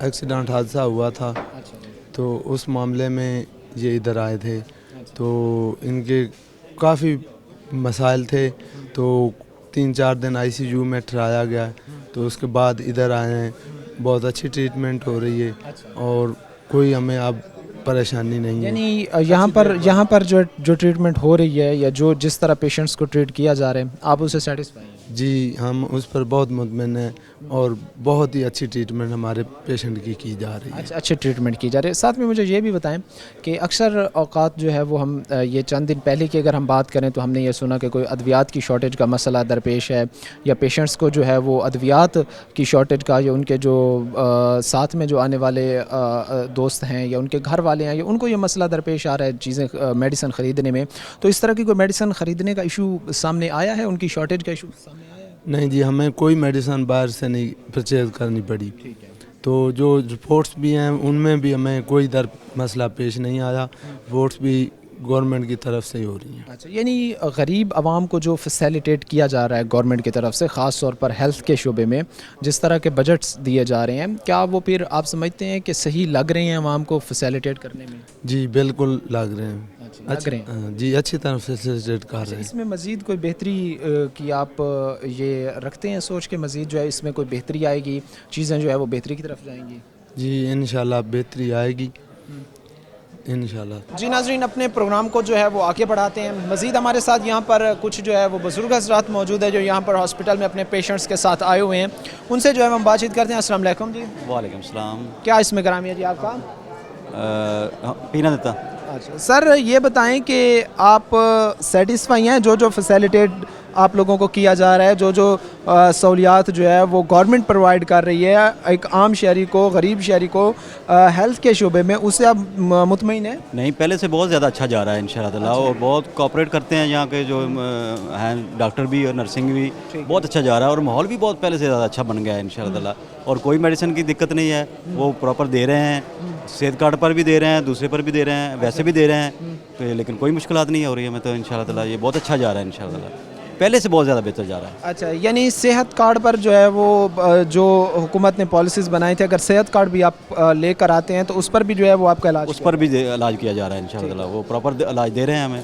Accident حادثہ ہوا تھا تو اس معاملے میں یہ ادھر آئے تھے تو ان کے کافی مسائل تھے تو 3-4 دن ICU میں ٹھہرایا گیا تو اس کے بعد ادھر آئے ہیں. بہت اچھی ٹریٹمنٹ ہو رہی ہے اور کوئی ہمیں اب پریشانی نہیں ہے. یعنی یہاں پر جو ٹریٹمنٹ ہو رہی ہے یا جس طرح پیشنٹس کو ٹریٹ کیا جا رہا ہے آپ اسے سیٹسفائی ہیں؟ جی ہم اس پر بہت مطمئن ہیں اور بہت ہی اچھی ٹریٹمنٹ ہمارے پیشنٹ کی جا رہی ہے. اچھے ٹریٹمنٹ کی جا رہی ہے. ساتھ میں مجھے یہ بھی بتائیں کہ اکثر اوقات جو ہے وہ ہم یہ چند دن پہلے کی اگر ہم بات کریں تو ہم نے یہ سنا کہ کوئی ادویات کی شارٹیج کا مسئلہ درپیش ہے یا پیشنٹس کو جو ہے وہ ادویات کی شارٹیج کا یا ان کے جو ساتھ میں جو آنے والے دوست ہیں یا ان کے گھر والے ہیں یا ان کو یہ مسئلہ درپیش آ رہا ہے چیزیں میڈیسن خریدنے میں. تو اس طرح کی کوئی میڈیسن خریدنے کا ایشو سامنے آیا ہے, ان کی شارٹیج کا ایشو سامنے آیا ہے؟ نہیں جی, ہمیں کوئی میڈیسن باہر سے نہیں پرچیز کرنی پڑی. تو جو رپورٹس بھی ہیں ان میں بھی ہمیں کوئی مسئلہ پیش نہیں آیا. رپورٹس بھی گورنمنٹ کی طرف سے ہی ہو رہی ہیں. اچھا, یعنی غریب عوام کو جو فیسیلیٹیٹ کیا جا رہا ہے گورنمنٹ کی طرف سے خاص طور پر ہیلتھ کے شعبے میں جس طرح کے بجٹس دیے جا رہے ہیں, کیا وہ پھر آپ سمجھتے ہیں کہ صحیح لگ رہے ہیں عوام کو فیسیلیٹیٹ کرنے میں؟ جی بالکل لگ رہے ہیں. جی اچھی طرح فیسیلیٹیٹ کر رہے ہیں. اس میں مزید کوئی بہتری کی آپ یہ رکھتے ہیں سوچ کے مزید جو ہے اس میں کوئی بہتری آئے گی, چیزیں جو ہے وہ بہتری کی طرف جائیں گی؟ جی انشاءاللہ بہتری آئے گی انشاءاللہ. جی ناظرین, اپنے پروگرام کو جو ہے وہ آگے بڑھاتے ہیں. مزید ہمارے ساتھ یہاں پر کچھ جو ہے وہ بزرگ حضرات موجود ہے جو یہاں پر ہاسپٹل میں اپنے پیشنٹس کے ساتھ آئے ہوئے ہیں. ان سے جو ہے ہم بات چیت کرتے ہیں. السلام علیکم جی. وعلیکم السلام. کیا اس میں گرامی ہے جی آپ کا؟ پینا دیتا. اچھا سر, یہ بتائیں کہ آپ سیٹسفائی ہیں جو فیسیلیٹیٹ آپ لوگوں کو کیا جا رہا ہے, جو سہولیات جو ہے وہ گورنمنٹ پرووائڈ کر رہی ہے ایک عام شہری کو, غریب شہری کو ہیلتھ کے شعبے میں, اس سے آپ مطمئن ہیں؟ نہیں, پہلے سے بہت زیادہ اچھا جا رہا ہے انشاءاللہ تعالیٰ, اور بہت کوآپریٹ کرتے ہیں یہاں کے جو ہیں ڈاکٹر بھی اور نرسنگ بھی بہت اچھا جا رہا ہے, اور ماحول بھی بہت پہلے سے زیادہ اچھا بن گیا ہے انشاءاللہ تعالیٰ. اور کوئی میڈیسن کی دقت نہیں ہے, وہ پراپر دے رہے ہیں, صحت کارڈ پر بھی دے رہے ہیں, دوسرے پر بھی دے رہے ہیں, ویسے بھی دے رہے ہیں, تو لیکن کوئی مشکلات نہیں ہو رہی ہے ہمیں تو انشاءاللہ تعالیٰ. یہ بہت اچھا جا رہا ہے انشاءاللہ تعالیٰ, پہلے سے بہت زیادہ بہتر جا رہا ہے. اچھا, یعنی صحت کارڈ پر جو ہے وہ جو حکومت نے پالیسیز بنائی تھی, اگر صحت کارڈ بھی آپ لے کر آتے ہیں تو اس پر بھی جو ہے وہ آپ کا علاج اس پر بھی علاج کیا جا رہا ہے انشاءاللہ تعالیٰ. وہ پراپر علاج دے رہے ہیں ہمیں,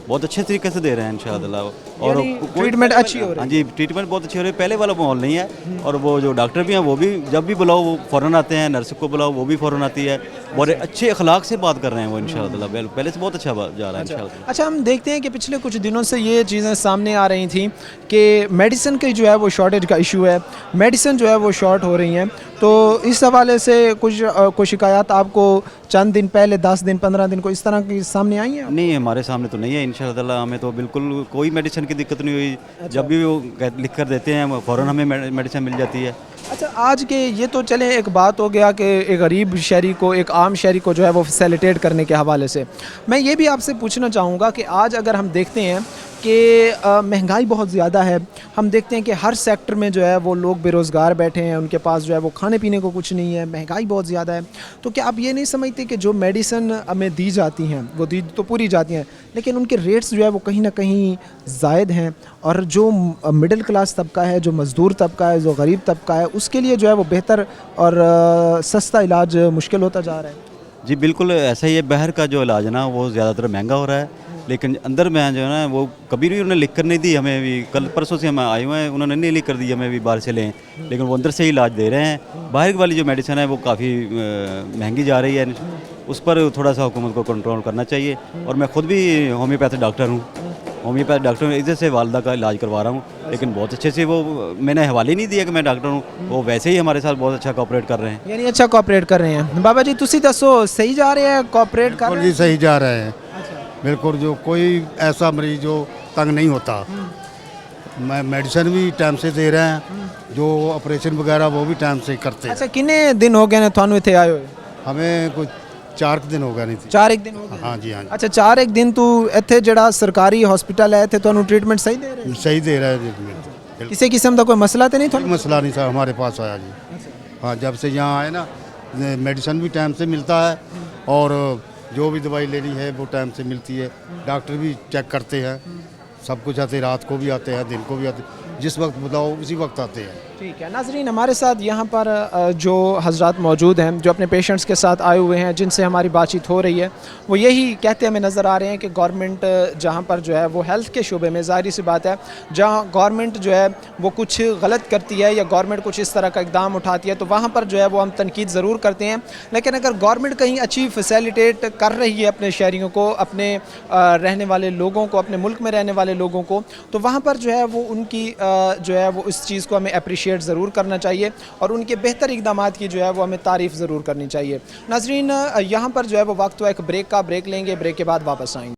بہت اچھے طریقے سے دے رہے ہیں انشاءاللہ تعالیٰ. اور ٹریٹمنٹ اچھی ہو رہی ہے. ہاں جی, ٹریٹمنٹ بہت اچھی ہو رہی ہے, پہلے والا ماحول نہیں ہے. اور وہ جو ڈاکٹر بھی ہیں وہ بھی جب بھی بلاؤ وہ فوراً آتے ہیں, نرس کو بلاؤ وہ بھی فوراً آتی ہے, بڑے اچھے اخلاق سے بات کر رہے ہیں وہ انشاءاللہ تعالیٰ. پہلے سے بہت اچھا جا رہا ہے انشاءاللہ تعالیٰ. اچھا, ہم دیکھتے ہیں کہ پچھلے کچھ دنوں سے یہ چیزیں سامنے آ رہی تھیں کہ میڈیسن کی جو ہے وہ شارٹیج کا ایشو ہے, میڈیسن جو ہے وہ شارٹ ہو رہی ہیں. تو اس حوالے سے کچھ شکایات آپ کو چند دن پہلے 10 دن 15 دن کو اس طرح کی سامنے آئی ہیں؟ نہیں, ہمارے سامنے تو نہیں ہے انشاءاللہ تعالیٰ. ہمیں تو بالکل کوئی میڈیسن کی دقت نہیں ہوئی. جب بھی وہ لکھ کر دیتے ہیں فوراً ہمیں میڈیسن مل جاتی ہے. اچھا, آج کے یہ تو چلیں ایک بات ہو گیا کہ ایک غریب شہری کو, ایک عام شہری کو جو ہے وہ فیسیلیٹیٹ کرنے کے حوالے سے. میں یہ بھی آپ سے پوچھنا چاہوں گا کہ آج اگر ہم دیکھتے ہیں کہ مہنگائی بہت زیادہ ہے, ہم دیکھتے ہیں کہ ہر سیکٹر میں جو ہے وہ لوگ بے روزگار بیٹھے ہیں, ان کے پاس جو ہے وہ کھانے پینے کو کچھ نہیں ہے, مہنگائی بہت زیادہ ہے. تو کیا آپ یہ نہیں سمجھتے کہ جو میڈیسن ہمیں دی جاتی ہیں وہ دی تو پوری جاتی ہیں, لیکن ان کے ریٹس جو ہے وہ کہیں نہ کہیں زائد ہیں, اور جو مڈل کلاس طبقہ ہے, جو مزدور طبقہ ہے, جو غریب طبقہ ہے, اس کے لیے جو ہے وہ بہتر اور سستا علاج مشکل ہوتا جا رہا ہے؟ جی بالکل ایسا ہی ہے. باہر کا جو علاج ہے نا وہ زیادہ تر مہنگا ہو رہا ہے, لیکن اندر میں جو ہے نا وہ کبھی بھی انہوں نے لکھ کر نہیں دی ہمیں. بھی کل پرسوں سے ہم آئے ہوئے ہیں, انہوں نے نہیں لکھ کر دی ہمیں بھی باہر سے لیں, لیکن وہ اندر سے ہی علاج دے رہے ہیں. باہر والی جو میڈیسن ہے وہ کافی مہنگی جا رہی ہے, اس پر تھوڑا سا حکومت کو کنٹرول کرنا چاہیے. اور میں خود بھی ہومیوپیتھ ڈاکٹر ہوں, ہومیوپیتھ ڈاکٹر ہوں, ادھر سے والدہ کا علاج کروا رہا ہوں, لیکن بہت اچھے سے وہ میں نے حوالے نہیں دیا کہ میں ڈاکٹر ہوں, وہ ویسے ہی ہمارے ساتھ بہت اچھا کوآپریٹ کر رہے ہیں. یعنی اچھا کوآپریٹ کر رہے ہیں. بابا جی تسی دسو صحیح جا رہے ہیں, کوآپریٹ کر رہے ہیں؟ جی صحیح جا رہے ہیں بالکل. جو کوئی ایسا مریض جو تنگ نہیں ہوتا, میڈیسن بھی ٹائم سے دے رہے ہیں, جو آپریشن وغیرہ وہ بھی ٹائم سے کرتے ہیں. اچھا, کنے دن ہو گئے نے تھانوں ایتھے آئے ہوئے؟ ہمیں کچھ 4 دن ہو گئے نہیں تھے. 4 دن ہو گئے. ہاں جی, ہاں جی. اچھا, 4 دن تو ایتھے جڑا سرکاری ہاسپٹل ہے ایتھے تانوں ٹریٹمنٹ صحیح دے رہے ہیں؟ صحیح دے رہے ہیں. کسی قسم کا کوئی مسئلہ تو نہیں تھا؟ کوئی مسئلہ نہیں تھا ہمارے پاس آیا جی. ہاں, جب سے یہاں آئے نا میڈیسن بھی ٹائم سے ملتا ہے, اور جو بھی دوائی لینی ہے وہ ٹائم سے ملتی ہے. ڈاکٹر بھی چیک کرتے ہیں, سب کچھ آتے, رات کو بھی آتے ہیں, دن کو بھی آتے ہیں, جس وقت بتاؤ اسی وقت آتے ہیں. ٹھیک ہے ناظرین، ہمارے ساتھ یہاں پر جو حضرات موجود ہیں جو اپنے پیشنٹس کے ساتھ آئے ہوئے ہیں، جن سے ہماری بات چیت ہو رہی ہے، وہ یہی کہتے ہمیں نظر آ رہے ہیں کہ گورنمنٹ جہاں پر جو ہے وہ ہیلتھ کے شعبے میں، ظاہری سی بات ہے جہاں گورنمنٹ جو ہے وہ کچھ غلط کرتی ہے یا گورنمنٹ کچھ اس طرح کا اقدام اٹھاتی ہے تو وہاں پر جو ہے وہ ہم تنقید ضرور کرتے ہیں، لیکن اگر گورنمنٹ کہیں اچھی فیسیلیٹیٹ کر رہی ہے اپنے شہریوں کو، اپنے رہنے والے لوگوں کو، اپنے ملک میں رہنے والے لوگوں کو، تو وہاں پر جو ہے وہ ان کی جو ہے وہ اس چیز کو ہمیں اپریشیٹ ضرور کرنا چاہیے اور ان کے بہتر اقدامات کی جو ہے وہ ہمیں تعریف ضرور کرنی چاہیے۔ ناظرین، یہاں پر جو ہے وہ وقت ہوا ایک بریک کا، بریک لیں گے، بریک کے بعد واپس آئیں گے۔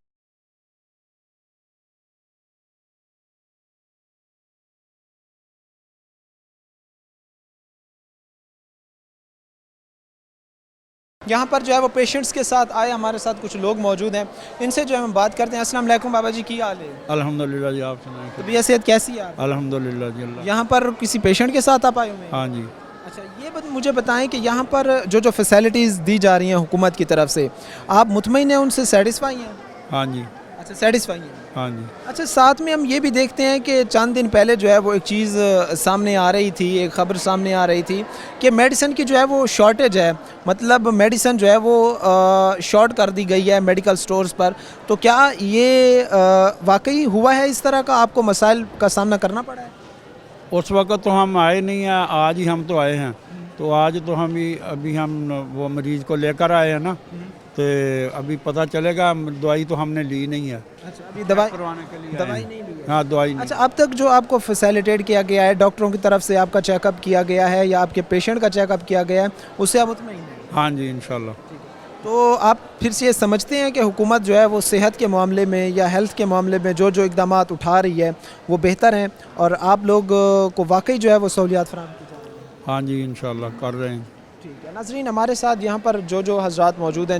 یہاں پر جو ہے وہ پیشنٹس کے ساتھ آئے، ہمارے ساتھ کچھ لوگ موجود ہیں، ان سے جو ہے ہم بات کرتے ہیں۔ السلام علیکم بابا جی، کی حال ہے؟ الحمدللہ جی، آپ سنائیں۔ طبیعت صحت کیسی ہے آپ؟ الحمدللہ جی، اللہ۔ یہاں پر کسی پیشنٹ کے ساتھ آپ آئے ہوئے ہیں؟ ہاں جی۔ اچھا، یہ مجھے بتائیں کہ یہاں پر جو فیسیلیٹیز دی جا رہی ہیں حکومت کی طرف سے، آپ مطمئن ہیں، ان سے سیٹسفائی ہیں؟ ہاں جی۔ اچھا، سیٹسفائی ہیں۔ ہاں جی۔ اچھا، ساتھ میں ہم یہ بھی دیکھتے ہیں کہ چند دن پہلے جو ہے وہ ایک چیز سامنے آ رہی تھی، ایک خبر سامنے آ رہی تھی کہ میڈیسن کی جو ہے وہ شارٹیج ہے، مطلب میڈیسن جو ہے وہ شارٹ کر دی گئی ہے میڈیکل سٹورز پر، تو کیا یہ واقعی ہوا ہے؟ اس طرح کا آپ کو مسائل کا سامنا کرنا پڑا ہے؟ اس وقت تو ہم آئے نہیں ہیں، آج ہی ہم تو آئے ہیں، تو آج تو ابھی ہم وہ مریض کو لے کر آئے ہیں نا، تو ابھی پتہ چلے گا۔ دوائی تو ہم نے لی نہیں ہے۔ اچھا، ابھی دوائی کروانے کے لیے دوائی نہیں لی ہے؟ ہاں، دوائی نہیں۔ اچھا، اب تک جو آپ کو فیسیلیٹیٹ کیا گیا ہے ڈاکٹروں کی طرف سے، آپ کا چیک اپ کیا گیا ہے یا آپ کے پیشنٹ کا چیک اپ کیا گیا ہے، اس سے آپ مطمئن ہیں؟ ہاں جی، انشاءاللہ۔ تو آپ پھر سے یہ سمجھتے ہیں کہ حکومت جو ہے وہ صحت کے معاملے میں یا ہیلتھ کے معاملے میں جو اقدامات اٹھا رہی ہے وہ بہتر ہیں اور آپ لوگ کو واقعی جو ہے وہ سہولیات فراہم کی جا رہی ہیں؟ ہاں جی، انشاءاللہ کر رہے ہیں۔ ٹھیک ہے ناظرین، ہمارے ساتھ یہاں پر جو حضرات موجود ہیں،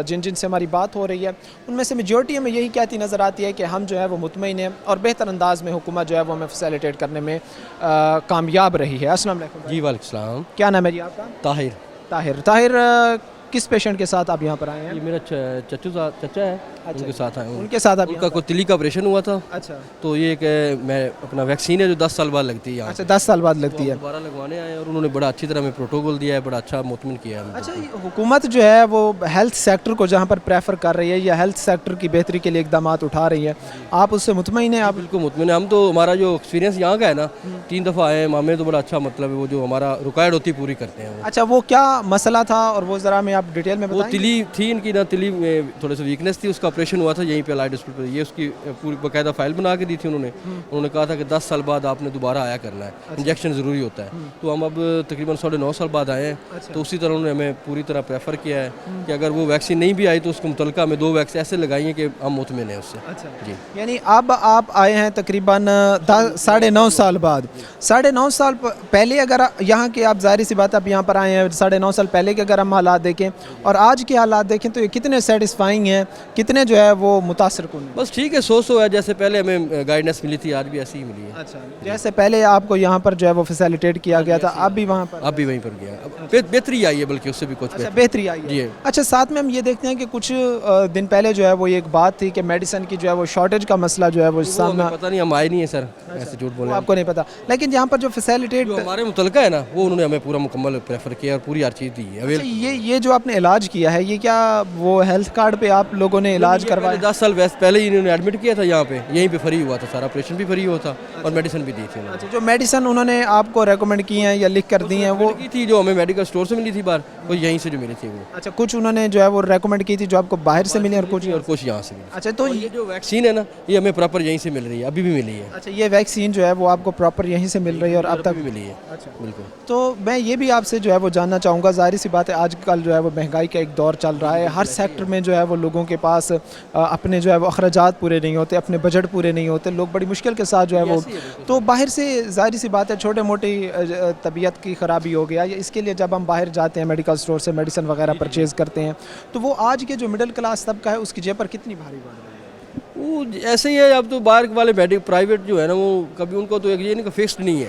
جن سے ہماری بات ہو رہی ہے، ان میں سے میجورٹی ہمیں یہی کہتی نظر آتی ہے کہ ہم جو ہے وہ مطمئن ہیں اور بہتر انداز میں حکومت جو ہے وہ ہمیں فیسیلیٹیٹ کرنے میں کامیاب رہی ہے۔ السلام علیکم جی، وعلیکم السلام۔ کیا نام ہے جی آپ کا؟ طاہر، کس پیشنٹ کے ساتھ آپ یہاں پر آئے ہیں؟ یہ میرا چچا ہے، ان کے ساتھ آئے ہوں۔ ان کے ساتھ آپ ان کا کوئی تلی کا آپریشن ہوا تھا، اچھا، تو یہ کہ میں اپنا ویکسین ہے جو 10 سال بعد لگتی ہے یہاں، اچھا 10 سال بعد لگتی ہے، دوبارہ لگوانے آئے اور انہوں نے بڑا اچھی طرح میں پروٹوکول دیا ہے، بڑا اچھا مطمئن کیا ہے۔ اچھا، حکومت جو ہے وہ ہیلتھ سیکٹر کو جہاں پر پریفر کر رہی ہے یا ہیلتھ سیکٹر کی بہتری کے لیے اقدامات اٹھا رہی ہے، آپ اس سے مطمئن ہیں؟ آپ بالکل مطمئن ہیں ہم تو، ہمارا جو ایکسپیرینس یہاں کا ہے نا، 3 دفعہ آئے ہیں معاملے، تو بڑا اچھا مطلب ہے وہ جو ہمارا ریکوائرڈ ہوتی پوری کرتے ہیں وہ۔ اچھا، وہ کیا مسئلہ تھا اور وہ ذرا میں آپ ڈیٹیل میں وہ بتائیں؟ تلی تھی ان کی نا، تلی میں تھوڑے سے ویکنیس تھی، اس کا آپریشن ہوا تھا یہیں پہ الائڈ ہاسپٹل پہ، یہ اس کی پوری باقاعدہ فائل بنا کے دی تھی انہوں نے کہا تھا کہ 10 سال بعد آپ نے دوبارہ آیا کرنا ہے، انجیکشن ضروری ہوتا ہے، تو ہم اب تقریباً 9.5 سال بعد آئے ہیں، تو اسی طرح انہوں نے ہمیں پوری طرح پریفر کیا ہے کہ اگر وہ ویکسین نہیں بھی آئی تو اس کے متعلقہ ہمیں 2 ویکسین ایسے لگائی ہیں کہ ہم مطمئن ہیں اس سے۔ جی، یعنی اب آپ آئے ہیں تقریباً 9.5 سال بعد، 9.5 سال پہلے اگر یہاں کے، آپ ظاہری سی بات آپ یہاں پر آئے ہیں 9.5 سال پہلے کے اگر ہم حالات دیکھیں اور آج کے حالات دیکھیں تو یہ کتنے سیٹسفائنگ ہیں، کتنے جو ہے وہ متاثر کن ہیں؟ بس ٹھیک ہے، 100 ہے، جیسے پہلے ہمیں گائیڈنس ملی تھی آج بھی ایسی ہی ملی ہے۔ اچھا، جیسے پہلے آپ کو یہاں پر جو ہے وہ فیسیلیٹیٹ کیا گیا تھا، اب بھی وہاں پر اب بھی وہیں پر گیا، بہتری آئی ہے، بلکہ اس سے بھی کچھ اچھا بہتری آئی ہے۔ جی۔ اچھا، ساتھ میں ہم یہ دیکھتے ہیں کہ کچھ دن پہلے جو ہے وہ ایک بات تھی کہ میڈیسن کی جو ہے وہ شارٹیج کا مسئلہ جو ہے وہ سامنا، پتہ نہیں، ہم آئے نہیں ہیں سر، ایسے جھوٹ بولے آپ کو نہیں پتا، لیکن یہاں پر جو فیسیلیٹیٹ جو ہمارے متعلقہ ہے نا، وہ انہوں نے ہمیں پورا مکمل پریفر کیا اور پوری ہر چیز دی ہے۔ یہ جو آپ نے علاج کیا ہے، یہ کیا وہ ہیلتھ کارڈ پہ آپ لوگوں نے علاج کروایا؟ 10 سال پہلے ہی انہوں نے ایڈمٹ کیا تھا یہاں پہ، یہیں پہ فری ہوا تھا سارا، آپریشن بھی فری ہوا تھا اور میڈیسن بھی دی تھی انہوں نے۔ اچھا، جو میڈیسن انہوں نے آپ کو ریکمنڈ کی ہیں یا لکھ کر دی ہیں وہ کی تھی جو ہمیں میڈیکل اسٹور سے ملی تھی بار، وہ یہیں سے جو ملی تھی وہ۔ اچھا، کچھ انہوں نے جو ہے وہ ریکمنڈ کی تھی جو آپ کو باہر سے ملی اور کچھ یہاں سے ملی۔ اچھا، تو یہ جو ویکسین ہے نا، یہ ہمیں پراپر یہیں سے مل رہی ہے، ابھی بھی ملی ہے۔ اچھا، یہ ویکسین جو ہے وہ آپ کو پراپر یہیں سے مل رہی ہے اور اب تک بھی ملی ہے۔ اچھا، بالکل۔ تو میں یہ بھی آپ سے جو ہے وہ جاننا چاہوں گا، ظاہری سی بات ہے آج کل جو ہے وہ مہنگائی کا ایک دور چل رہا ہے، ہر سیکٹر میں جو ہے وہ لوگوں کے پاس اپنے جو ہے وہ اخراجات پورے نہیں ہوتے، اپنے بجٹ پورے نہیں ہوتے، لوگ بڑی مشکل کے ساتھ جو ہے وہ، تو باہر سے ظاہری سی بات ہے چھوٹے موٹی طبیعت کی خرابی ہو گیا، اس کے لیے جب ہم باہر جاتے ہیں میڈیکل اسٹور سے میڈیسن وغیرہ پرچیز کرتے ہیں تو وہ آج کے جو مڈل کلاس طبقہ ہے اس کی جیب پر کتنی بھاری پڑ رہی ہے؟ وہ ایسے ہی ہے، اب تو باہر والے پرائیویٹ جو ہے نا، وہ کبھی ان کو تو یہ نہیں کہ فکسڈ نہیں ہے،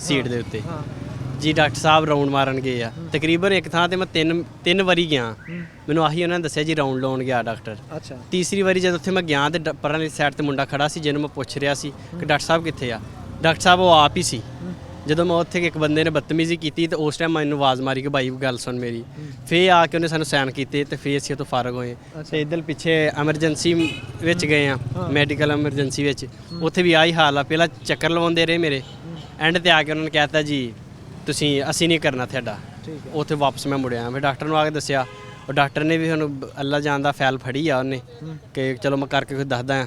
ਸੀਟ ਦੇ ਉੱਤੇ ਜੀ। ਡਾਕਟਰ ਸਾਹਿਬ ਰਾਉਂਡ ਮਾਰਨ ਗਏ ਆ, ਤਕਰੀਬਨ ਇੱਕ ਥਾਂ ਤੇ ਮੈਂ ਤਿੰਨ ਵਾਰੀ ਗਿਆ, ਮੈਨੂੰ ਆਹੀ ਉਹਨਾਂ ਨੇ ਦੱਸਿਆ ਜੀ ਰਾਉਂਡ ਲਾਉਣ ਗਿਆ ਡਾਕਟਰ। ਅੱਛਾ। ਤੀਸਰੀ ਵਾਰੀ ਜਦ ਉੱਥੇ ਮੈਂ ਗਿਆ ਤੇ ਪਰਾਂ ਦੀ ਸਾਈਡ ਤੇ ਮੁੰਡਾ ਖੜਾ ਸੀ ਜਿਹਨੂੰ ਮੈਂ ਪੁੱਛ ਰਿਹਾ ਸੀ ਕਿ ਡਾਕਟਰ ਸਾਹਿਬ ਕਿੱਥੇ ਆ। ਡਾਕਟਰ ਸਾਹਿਬ ਉਹ ਆਪ ਹੀ ਸੀ। ਜਦੋਂ ਮੈਂ ਉੱਥੇ ਇੱਕ ਬੰਦੇ ਨੇ ਬਦਤਮੀਜ਼ੀ ਕੀਤੀ ਤੇ ਉਸ ਟਾਈਮ ਮੈਨੂੰ ਆਵਾਜ਼ ਮਾਰੀ ਕਿ ਭਾਈ ਗੱਲ ਸੁਣ ਮੇਰੀ, ਫੇਰ ਆ ਕੇ ਉਹਨੇ ਸਾਨੂੰ ਸਾਈਨ ਕੀਤੇ ਤੇ ਫੇਰ ਅਸੀਂ ਉਹ ਤੋਂ ਫਾਰਗ ਹੋਏ। ਤੇ ਇੱਧਰ ਪਿੱਛੇ ਐਮਰਜੈਂਸੀ ਵਿੱਚ ਗਏ ਆ, ਮੈਡੀਕਲ ਐਮਰਜੈਂਸੀ ਵਿੱਚ, ਉੱਥੇ ਵੀ ਆਹੀ ਹਾਲ ਆ। ਪਹਿਲਾਂ ਚੱਕਰ ਲਵਾਉਂਦੇ ਰਹੇ ਮੇਰੇ, ਐਂਡ ਤੇ ਆ ਕੇ ਉਹਨਾਂ ਨੇ ਕਹਿਤਾ ਜੀ ਅਸੀਂ ਨਹੀਂ ਕਰਨਾ ਤੁਹਾਡਾ। ਉੱਥੇ ਵਾਪਸ ਮੈਂ ਮੁੜਿਆ, ਫਿਰ ਡਾਕਟਰ ਨੂੰ ਆ ਕੇ ਦੱਸਿਆ, ਉਹ ਡਾਕਟਰ ਨੇ ਵੀ ਸਾਨੂੰ ਅੱਲਾ ਜਾਣ ਦਾ ਫੈਲ ਫੜੀ ਆ ਉਹਨੇ ਕਿ ਚਲੋ ਮੈਂ ਕਰਕੇ ਕੁਝ ਦੱਸਦਾ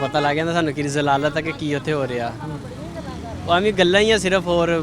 ਪਤਾ ਲੱਗ ਜਾਂਦਾ ਸਾਨੂੰ ਕੀ ਜ਼ਲਾਲਤ ਹੈ ਕਿ ਕੀ ਉੱਥੇ ਹੋ ਰਿਹਾ। ਉਹ ਐਵੇਂ ਗੱਲਾਂ ਹੀ ਆ ਸਿਰਫ, ਹੋਰ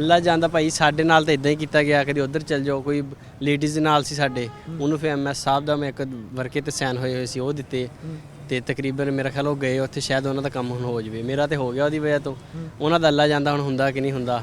ਅੱਲਾ ਜਾਣਦਾ ਭਾਈ, ਸਾਡੇ ਨਾਲ ਤਾਂ ਇਦਾਂ ਹੀ ਕੀਤਾ ਗਿਆ, ਕਦੀ ਉਧਰ ਚੱਲ ਜਾਓ। ਕੋਈ ਲੇਡੀਜ਼ ਦੇ ਨਾਲ ਸੀ ਸਾਡੇ, ਉਹਨੂੰ ਫਿਰ MS ਸਾਹਿਬ ਦਾ ਮੈਂ ਇੱਕ ਵਰਕੇ ਤੇ ਸਾਈਨ ਹੋਏ ਸੀ ਉਹ ਦਿੱਤੇ ਤੇ ਤਕਰੀਬਨ ਮੇਰਾ ਖਿਆਲ ਉਹ ਗਏ ਉੱਥੇ, ਸ਼ਾਇਦ ਉਹਨਾਂ ਦਾ ਕੰਮ ਹੁਣ ਹੋ ਜਾਵੇ। ਮੇਰਾ ਤੇ ਹੋ ਗਿਆ ਉਹਦੀ ਵਜ੍ਹਾ ਤੋਂ, ਉਹਨਾਂ ਦਾ ਅੱਲਾ ਜਾਣਦਾ ਹੁਣ ਹੁੰਦਾ ਕਿ ਨਹੀਂ ਹੁੰਦਾ।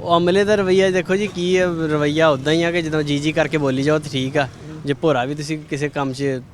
ਉਹ ਅਮਲੇ ਦਾ ਰਵਈਆ ਦੇਖੋ ਜੀ ਕੀ ਹੈ, ਰਵਈਆ ਉੱਦਾਂ ਹੀ ਆ ਕਿ ਜਦੋਂ ਜੀ ਕਰਕੇ ਬੋਲੀ ਜਾਓ ਤਾਂ ਠੀਕ ਆ। ਜੇ ਭੋਰਾ ਵੀ ਤੁਸੀਂ ਕਿਸੇ ਕੰਮ 'ਚ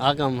ਆ ਕੰਮ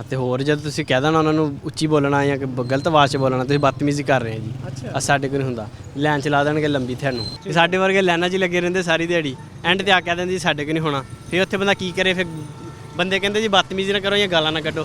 ਅਤੇ ਹੋਰ ਜਦ ਤੁਸੀਂ ਕਹਿ ਦੇਣਾ ਉਹਨਾਂ ਨੂੰ ਉੱਚੀ ਬੋਲਣਾ ਜਾਂ ਕਿ ਗਲਤ ਆਵਾਜ਼ 'ਚ ਬੋਲਣਾ, ਤੁਸੀਂ ਬਦਤਮੀਜ਼ੀ ਕਰ ਰਹੇ ਜੀ। ਆ ਸਾਡੇ ਕੋਲ ਨਹੀਂ ਹੁੰਦਾ, ਲਾਈਨ ਚਲਾ ਦੇਣਗੇ ਲੰਬੀ ਤੁਹਾਨੂੰ। ਸਾਡੇ ਵਰਗੇ ਲਾਈਨਾਂ 'ਚ ਲੱਗੇ ਰਹਿੰਦੇ ਸਾਰੀ ਦਿਹਾੜੀ, ਐਂਡ ਤੇ ਆ ਕਹਿ ਦਿੰਦੇ ਜੀ ਸਾਡੇ ਕੋਲ ਨਹੀਂ ਹੋਣਾ। ਫਿਰ ਉੱਥੇ ਬੰਦਾ ਕੀ ਕਰੇ, ਫਿਰ ਬੰਦੇ ਕਹਿੰਦੇ ਜੀ ਬਦਤਮੀਜ਼ੀ ਨਾ ਕਰੋ ਜਾਂ ਗਾਲਾਂ ਨਾ ਕੱਢੋ,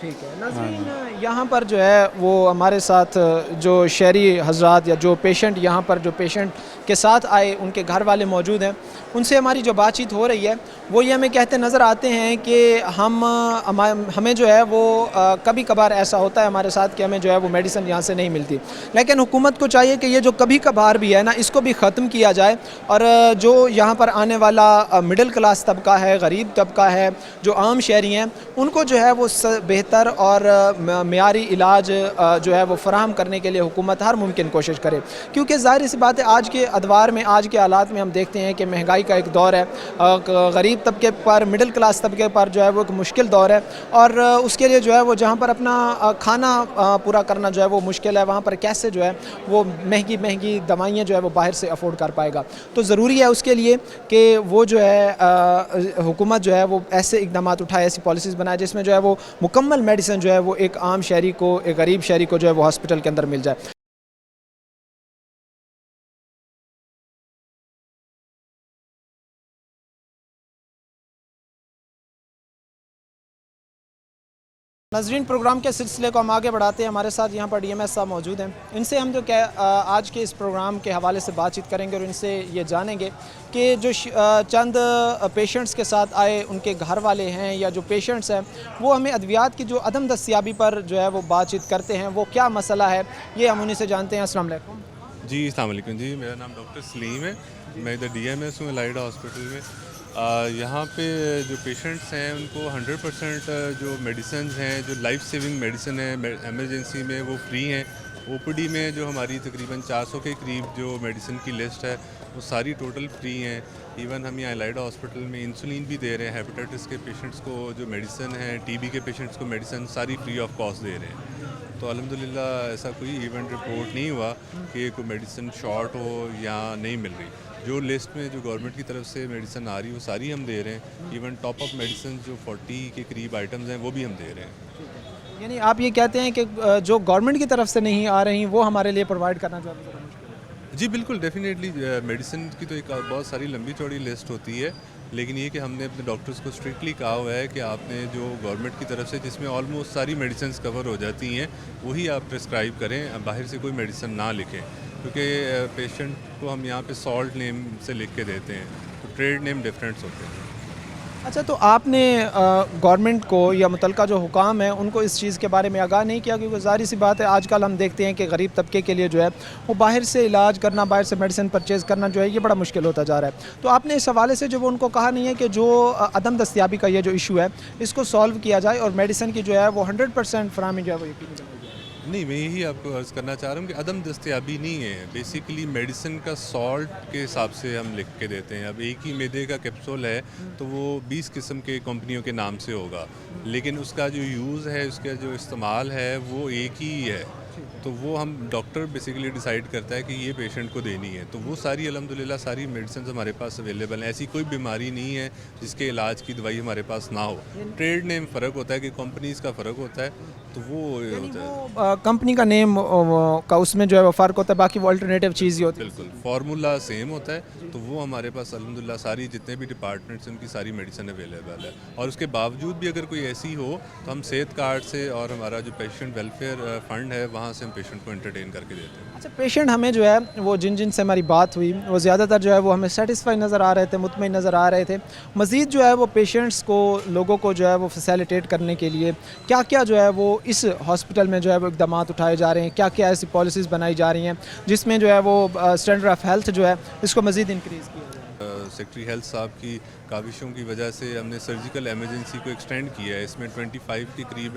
ٹھیک ہے ناظرین، یہاں پر جو ہے وہ ہمارے ساتھ جو شہری حضرات یا جو پیشنٹ یہاں پر جو پیشنٹ کے ساتھ آئے ان کے گھر والے موجود ہیں، ان سے ہماری جو بات چیت ہو رہی ہے وہ یہ ہمیں کہتے نظر آتے ہیں کہ ہمیں جو ہے وہ کبھی کبھار ایسا ہوتا ہے ہمارے ساتھ کہ ہمیں جو ہے وہ میڈیسن یہاں سے نہیں ملتی، لیکن حکومت کو چاہیے کہ یہ جو کبھی کبھار بھی ہے نا اس کو بھی ختم کیا جائے، اور جو یہاں پر آنے والا مڈل کلاس طبقہ ہے، غریب طبقہ ہے، جو عام شہری ہیں، ان کو جو ہے وہ بہتر اور معیاری علاج جو ہے وہ فراہم کرنے کے لیے حکومت ہر ممکن کوشش کرے، کیونکہ ظاہر سی بات ہے آج کے ادوار میں، آج کے حالات میں ہم دیکھتے ہیں کہ مہنگائی کا ایک دور ہے، غریب طبقے پر، مڈل کلاس طبقے پر جو ہے وہ ایک مشکل دور ہے، اور اس کے لیے جو ہے وہ جہاں پر اپنا کھانا پورا کرنا جو ہے وہ مشکل ہے، وہاں پر کیسے جو ہے وہ مہنگی دوائیاں جو ہے وہ باہر سے افورڈ کر پائے گا، تو ضروری ہے اس کے لیے کہ وہ جو ہے حکومت جو ہے وہ ایسے اقدامات اٹھائے، ایسی پالیسیز بنائے جس میں جو ہے وہ مکمل میڈیسن جو ہے وہ ایک عام شہری کو، ایک غریب شہری کو جو ہے وہ ہاسپٹل کے اندر مل جائے۔ ناظرین، پروگرام کے سلسلے کو ہم آگے بڑھاتے ہیں، ہمارے ساتھ یہاں پر ڈی ایم ایس صاحب موجود ہیں، ان سے ہم جو آج کے اس پروگرام کے حوالے سے بات چیت کریں گے اور ان سے یہ جانیں گے کہ جو چند پیشنٹس کے ساتھ آئے ان کے گھر والے ہیں یا جو پیشنٹس ہیں وہ ہمیں ادویات کی جو عدم دستیابی پر جو ہے وہ بات چیت کرتے ہیں، وہ کیا مسئلہ ہے یہ ہم انہیں سے جانتے ہیں۔ السلام علیکم جی، السلام علیکم جی، میرا نام ڈاکٹر سلیم ہے، میں ادھر ڈی ایم ایس ہوں الائیڈ ہاسپٹل میں۔ یہاں پہ جو پیشنٹس ہیں ان کو 100% جو میڈیسنز ہیں، جو لائف سیونگ میڈیسن ہیں ایمرجنسی میں، وہ فری ہیں۔ او پی ڈی میں جو ہماری تقریباً 400 کے قریب جو میڈیسن کی لسٹ ہے وہ ساری ٹوٹل فری ہیں۔ ایون ہم یہاں الائیڈ ہاسپٹل میں انسولین بھی دے رہے ہیں، ہیپیٹائٹس کے پیشنٹس کو جو میڈیسن ہیں، ٹی بی کے پیشنٹس کو میڈیسن ساری فری آف کاسٹ دے رہے ہیں۔ تو الحمدللہ ایسا کوئی ایونٹ رپورٹ نہیں ہوا کہ کوئی میڈیسن شارٹ ہو یا نہیں مل رہی۔ جو لسٹ میں جو گورنمنٹ کی طرف سے میڈیسن آ رہی ہے وہ ساری ہم دے رہے ہیں۔ ایون ٹاپ اپ میڈیسن جو 40 کے قریب آئٹمز ہیں وہ بھی ہم دے رہے ہیں۔ یعنی آپ یہ کہتے ہیں کہ جو گورنمنٹ کی طرف سے نہیں آ رہی وہ ہمارے لیے پرووائڈ کرنا جو ہے؟ جی بالکل، ڈیفینیٹلی میڈیسن کی تو ایک بہت ساری لمبی چوڑی لسٹ ہوتی ہے، لیکن یہ کہ ہم نے اپنے ڈاکٹرز کو اسٹرکٹلی کہا ہوا ہے کہ آپ نے جو گورنمنٹ کی طرف سے جس میں آلموسٹ ساری میڈیسنز کور ہو جاتی ہیں وہی آپ پرسکرائب کریں، باہر سے کوئی میڈیسن نہ لکھیں، کیونکہ پیشنٹ کو ہم یہاں پہ سالٹ نیم سے لکھ کے دیتے ہیں، تو ٹریڈ نیم ڈفرینٹس ہوتے ہیں۔ اچھا، تو آپ نے گورنمنٹ کو یا متعلقہ جو حکام ہیں ان کو اس چیز کے بارے میں آگاہ نہیں کیا؟ کیونکہ ظاہر سی بات ہے آج کل ہم دیکھتے ہیں کہ غریب طبقے کے لیے جو ہے وہ باہر سے علاج کرنا، باہر سے میڈیسن پرچیز کرنا جو ہے یہ بڑا مشکل ہوتا جا رہا ہے، تو آپ نے اس حوالے سے جو وہ ان کو کہا نہیں ہے کہ جو عدم دستیابی کا یہ جو ایشو ہے اس کو سالو کیا جائے اور میڈیسن کی جو ہے وہ 100% فراہمی جو ہے وہ یقینی بنائی جائے؟ نہیں، میں یہی آپ کو عرض کرنا چاہ رہا ہوں کہ عدم دستیابی نہیں ہے، بیسیکلی میڈیسن کا سالٹ کے حساب سے ہم لکھ کے دیتے ہیں۔ اب ایک ہی میدے کا کیپسول ہے تو وہ 20 قسم کے کمپنیوں کے نام سے ہوگا، لیکن اس کا جو یوز ہے، اس کا جو استعمال ہے وہ ایک ہی ہے، تو وہ ہم ڈاکٹر بیسیکلی ڈیسائیڈ کرتا ہے کہ یہ پیشنٹ کو دینی ہے، تو وہ ساری الحمدللہ ساری میڈیسنز ہمارے پاس اویلیبل ہیں۔ ایسی کوئی بیماری نہیں ہے جس کے علاج کی دوائی ہمارے پاس نہ ہو۔ ٹریڈ نیم فرق ہوتا ہے کہ کمپنیز کا فرق ہوتا ہے، تو وہ ہوتا ہے کمپنی کا نیم کا اس میں جو ہے وہ فرق ہوتا ہے، باقی وہ الٹرنیٹیو چیز ہی ہوتی ہے۔ بالکل، فارمولا سیم ہوتا ہے، تو وہ ہمارے پاس الحمدللہ ساری جتنے بھی ڈپارٹمنٹس ان کی ساری میڈیسن اویلیبل ہے، اور اس کے باوجود بھی اگر کوئی ایسی ہو تو ہم صحت کارڈ سے اور ہمارا جو پیشنٹ ویلفیئر فنڈ ہے وہاں سے ہم پیشنٹ کو انٹرٹین کر کے دیتے ہیں۔ اچھا، پیشنٹ ہمیں جو ہے وہ جن سے ہماری بات ہوئی وہ زیادہ تر جو ہے وہ ہمیں سیٹسفائی نظر آ رہے تھے، مطمئن نظر آ رہے تھے۔ مزید جو ہے وہ پیشنٹس کو، لوگوں کو جو ہے وہ فیسیلیٹیٹ کرنے کے لیے کیا کیا جو ہے وہ اس ہاسپٹل میں جو ہے وہ اقدامات اٹھائے جا رہے ہیں، کیا کیا ایسی پالیسیز بنائی جا رہی ہیں جس میں جو ہے وہ اسٹینڈرڈ آف ہیلتھ جو ہے اس کو مزید انکریز کیا جائے؟ سیکٹری ہیلتھ صاحب کی کاوشوں کی وجہ سے ہم نے سرجیکل ایمرجنسی کو ایکسٹینڈ کیا ہے، اس میں 25 کے قریب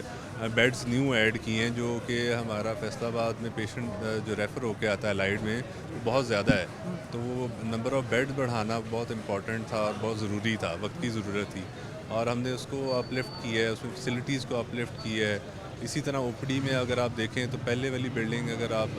بیڈز نیو ایڈ کیے ہیں، جو کہ ہمارا فیصل آباد میں پیشنٹ جو ریفر ہو کے آتا ہے الائیڈ میں وہ بہت زیادہ ہے، تو وہ نمبر آف بیڈ بڑھانا بہت امپورٹنٹ تھا اور بہت ضروری تھا، وقت کی ضرورت تھی، اور ہم نے اس کو اپ لفٹ کیا ہے، اس میں فیسلٹیز کو اپ لفٹ کیا ہے۔ اسی طرح او پی ڈی میں اگر آپ دیکھیں تو پہلے والی بلڈنگ اگر آپ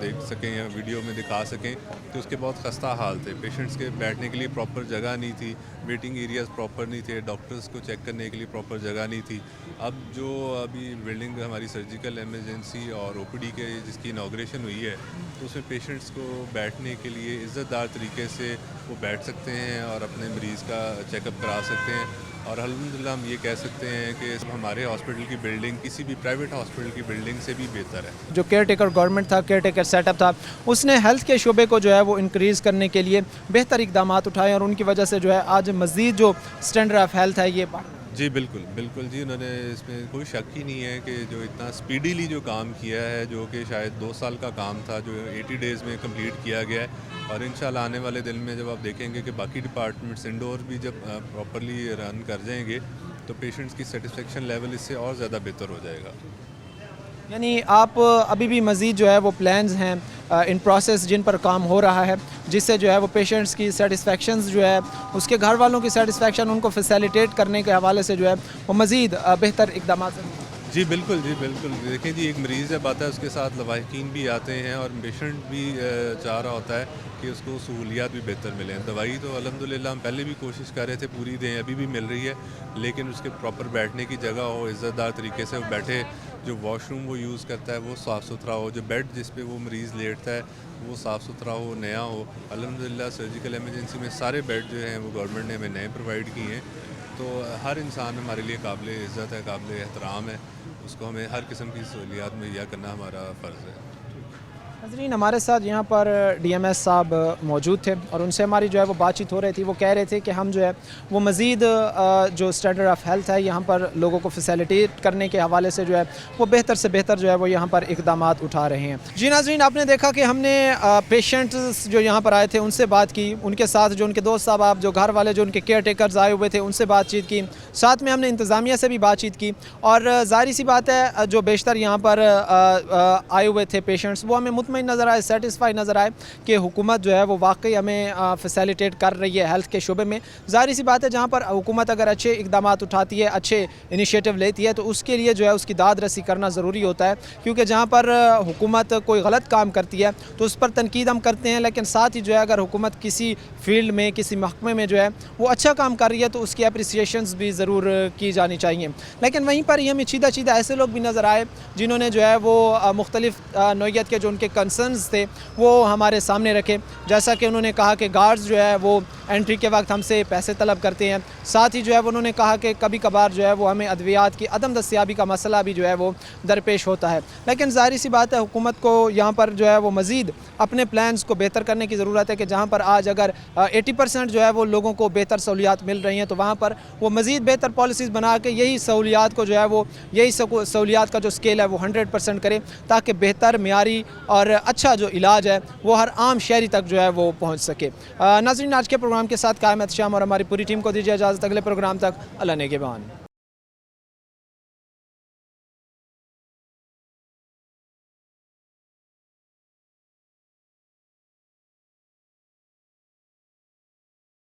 دیکھ سکیں یا ویڈیو میں دکھا سکیں تو اس کے بہت خستہ حال تھے، پیشنٹس کے بیٹھنے کے لیے پراپر جگہ نہیں تھی، ویٹنگ ایریاز پراپر نہیں تھے، ڈاکٹرز کو چیک کرنے کے لیے پراپر جگہ نہیں تھی۔ اب جو ابھی بلڈنگ ہماری سرجیکل ایمرجنسی اور او پی ڈی کے جس کی انوگریشن ہوئی ہے تو اس میں پیشنٹس کو بیٹھنے کے لیے عزت دار طریقے سے وہ بیٹھ سکتے ہیں اور اپنے مریض کا چیک اپ کرا سکتے ہیں، اور الحمدللہ ہم یہ کہہ سکتے ہیں کہ ہمارے ہاسپٹل کی بلڈنگ کسی بھی پرائیویٹ ہاسپٹل کی بلڈنگ سے بھی بہتر ہے. جو کیئر ٹیکر گورنمنٹ تھا, کیئر ٹیکر سیٹ اپ تھا, اس نے ہیلتھ کے شعبے کو جو ہے وہ انکریز کرنے کے لیے بہتر اقدامات اٹھائے اور ان کی وجہ سے جو ہے آج مزید جو اسٹینڈرڈ آف ہیلتھ ہے یہ بڑھ. جی بالکل بالکل جی, انہوں نے اس میں کوئی شک ہی نہیں ہے کہ جو اتنا اسپیڈیلی جو کام کیا ہے, جو کہ شاید 2 سال کا کام تھا, جو 80 ڈیز میں کمپلیٹ کیا گیا ہے. اور انشاءاللہ آنے والے دن میں جب آپ دیکھیں گے کہ باقی ڈپارٹمنٹس انڈور بھی جب پراپرلی رن کر جائیں گے تو پیشنٹس کی سیٹسفیکشن لیول اس سے اور زیادہ بہتر ہو جائے گا. یعنی آپ ابھی بھی مزید جو ہے وہ پلانز ہیں ان پروسیس جن پر کام ہو رہا ہے, جس سے جو ہے وہ پیشنٹس کی سیٹسفیکشنز جو ہے اس کے گھر والوں کی سیٹسفیکشن ان کو فیسیلیٹیٹ کرنے کے حوالے سے جو ہے وہ مزید بہتر اقدامات ہیں. جی بالکل جی بالکل. دیکھیں جی, ایک مریض جب آتا ہے اس کے ساتھ لواحقین بھی آتے ہیں اور پیشنٹ بھی چاہ رہا ہوتا ہے کہ اس کو سہولیات بھی بہتر ملیں. دوائی تو الحمدللہ ہم پہلے بھی کوشش کر رہے تھے پوری دیں, ابھی بھی مل رہی ہے, لیکن اس کے پراپر بیٹھنے کی جگہ ہو, عزت دار طریقے سے وہ بیٹھے, جو واش روم وہ یوز کرتا ہے وہ صاف ستھرا ہو, جو بیڈ جس پہ وہ مریض لیٹتا ہے وہ صاف ستھرا ہو, نیا ہو. الحمدللہ سرجیکل ایمرجنسی میں سارے بیڈ جو ہیں وہ گورنمنٹ نے ہمیں نئے پرووائڈ کیے ہیں. تو ہر انسان ہمارے لیے قابل عزت ہے, قابل احترام ہے, اس کو ہمیں ہر قسم کی سہولیات مہیا کرنا ہمارا فرض ہے. ناظرین, ہمارے ساتھ یہاں پر ڈی ایم ایس صاحب موجود تھے اور ان سے ہماری جو ہے وہ بات چیت ہو رہی تھی. وہ کہہ رہے تھے کہ ہم جو ہے وہ مزید جو اسٹینڈرڈ آف ہیلتھ ہے یہاں پر لوگوں کو فیسیلیٹیٹ کرنے کے حوالے سے جو ہے وہ بہتر سے بہتر جو ہے وہ یہاں پر اقدامات اٹھا رہے ہیں. جی ناظرین, آپ نے دیکھا کہ ہم نے پیشنٹس جو یہاں پر آئے تھے ان سے بات کی, ان کے ساتھ جو ان کے دوست صاحب آپ جو گھر والے جو ان کے کیئر ٹیکرز آئے ہوئے تھے ان سے بات چیت کی, ساتھ میں ہم نے انتظامیہ سے بھی بات چیت کی. اور ظاہری سی بات ہے جو بیشتر یہاں پر آئے ہوئے تھے پیشنٹس وہ ہمیں مطمئن نظر آئے, سیٹسفائی نظر آئے کہ حکومت جو ہے وہ واقعی ہمیں فیسیلیٹیٹ کر رہی ہے ہیلتھ کے شعبے میں. ظاہری سی بات ہے جہاں پر حکومت اگر اچھے اقدامات اٹھاتی ہے, اچھے انیشیٹو لیتی ہے تو اس کے لیے جو ہے اس کی داد رسی کرنا ضروری ہوتا ہے, کیونکہ جہاں پر حکومت کوئی غلط کام کرتی ہے تو اس پر تنقید ہم کرتے ہیں, لیکن ساتھ ہی جو ہے اگر حکومت کسی فیلڈ میں کسی محکمے میں جو ہے وہ اچھا کام کر رہی ہے تو اس کی اپریسیشنز بھی ضرور کی جانی چاہیے. لیکن وہیں پر یہ ہمیں چیدہ چیدہ ایسے لوگ بھی نظر آئے جنہوں نے جو ہے وہ مختلف نوعیت کے جو ان کے کنسرنز تھے وہ ہمارے سامنے رکھے. جیسا کہ انہوں نے کہا کہ گارڈز جو ہے وہ انٹری کے وقت ہم سے پیسے طلب کرتے ہیں, ساتھ ہی جو ہے انہوں نے کہا کہ کبھی کبھار جو ہے وہ ہمیں ادویات کی عدم دستیابی کا مسئلہ بھی جو ہے وہ درپیش ہوتا ہے. لیکن ظاہری سی بات ہے حکومت کو یہاں پر جو ہے وہ مزید اپنے پلانز کو بہتر کرنے کی ضرورت ہے کہ جہاں پر آج اگر 80% جو ہے وہ لوگوں کو بہتر سہولیات مل رہی ہیں تو وہاں پر وہ مزید بہتر پالیسیز بنا کے یہی سہولیات کو جو ہے وہ یہی سہولیات کا جو اسکیل ہے وہ 100% کرے, تاکہ بہتر معیاری اور اچھا جو علاج ہے وہ ہر عام شہری تک جو ہے وہ پہنچ سکے. ناظرین, آج کے پروگرام کے ساتھ قائم احتشام اور ہماری پوری ٹیم کو دیجیے اجازت, اگلے پروگرام تک اللہ نگہبان.